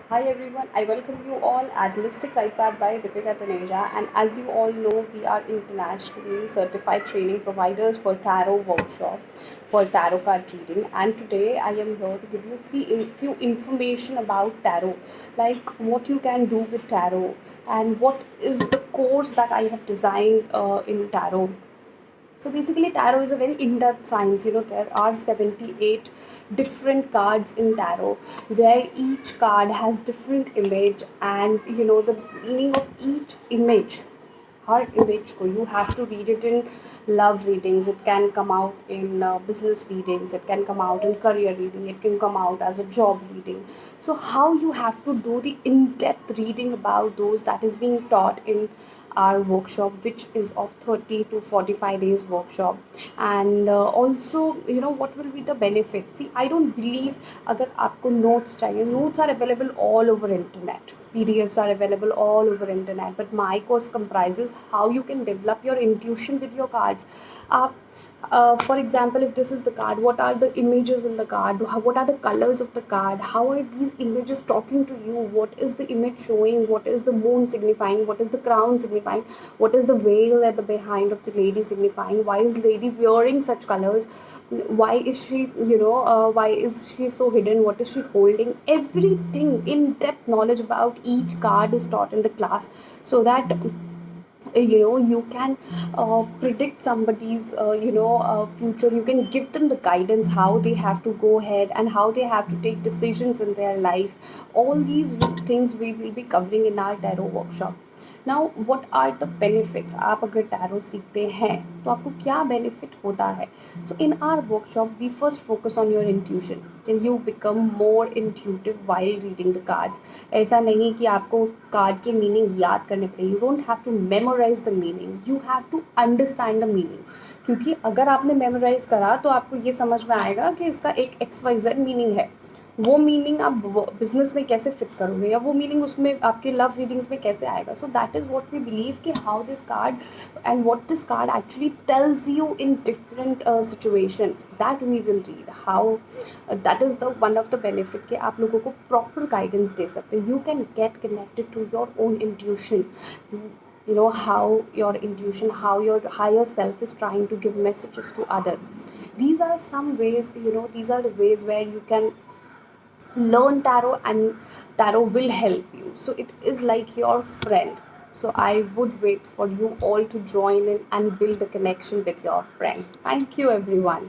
Hi everyone, I welcome you all at Mystic Life Path by Deepika Taneja. And as you all know, we are internationally certified training providers for tarot workshop, for tarot card reading. And today I am here to give you few information about tarot, like what you can do with tarot and what is the course that I have designed in tarot. So basically, tarot is a very in-depth science. There are 78 different cards in tarot, where each card has different image, and the meaning of each image. Her image ko you have to read it in love readings. It can come out in business readings. It can come out in career reading. It can come out as a job reading. So how you have to do the in-depth reading about those, that is being taught in our workshop, which is of 30 to 45 days workshop. And also, what will be the benefit? See, I don't believe अगर आपको notes चाहिए, notes are available all over internet, PDFs are available all over internet, but my course comprises how you can develop your intuition with your cards. आप for example, if this is the card, what are the images in the card? What are the colors of the card? How are these images talking to you? What is the image showing? What is the moon signifying? What is the crown signifying? What is the veil at the behind of the lady signifying? Why is lady wearing such colors? Why is she, why is she so hidden? What is she holding? Everything in depth knowledge about each card is taught in the class, so that you can predict somebody's future. You can give them the guidance how they have to go ahead and how they have to take decisions in their life. All these things we will be covering in our tarot workshop. Now what are the benefits? आप अगर tarot सीखते हैं तो आपको क्या benefit होता है? So in our workshop we first focus on your intuition, can you become more intuitive while reading the cards. ऐसा नहीं कि आपको कार्ड के मीनिंग याद करने पड़े. You don't have to memorise the meaning, you have to understand the meaning. क्योंकि अगर आपने मेमोराइज करा तो आपको ये समझ में आएगा कि इसका एक XYZ मीनिंग है. वो मीनिंग आप बिजनेस में कैसे फिट करोगे, या वो मीनिंग उसमें आपके लव रीडिंग्स में कैसे आएगा? So that is what we believe कि how this card and what this card actually tells you in different situations, that we will read how. That is the one of the benefit कि आप लोगों को proper guidance दे सकते हो. You can get connected to your own intuition. You know how your intuition, how your higher self is trying to give messages to other. These are some ways, these are the ways where you can learn tarot, and tarot will help you. So it is like your friend. So I would wait for you all to join in and build a connection with your friend. Thank you everyone.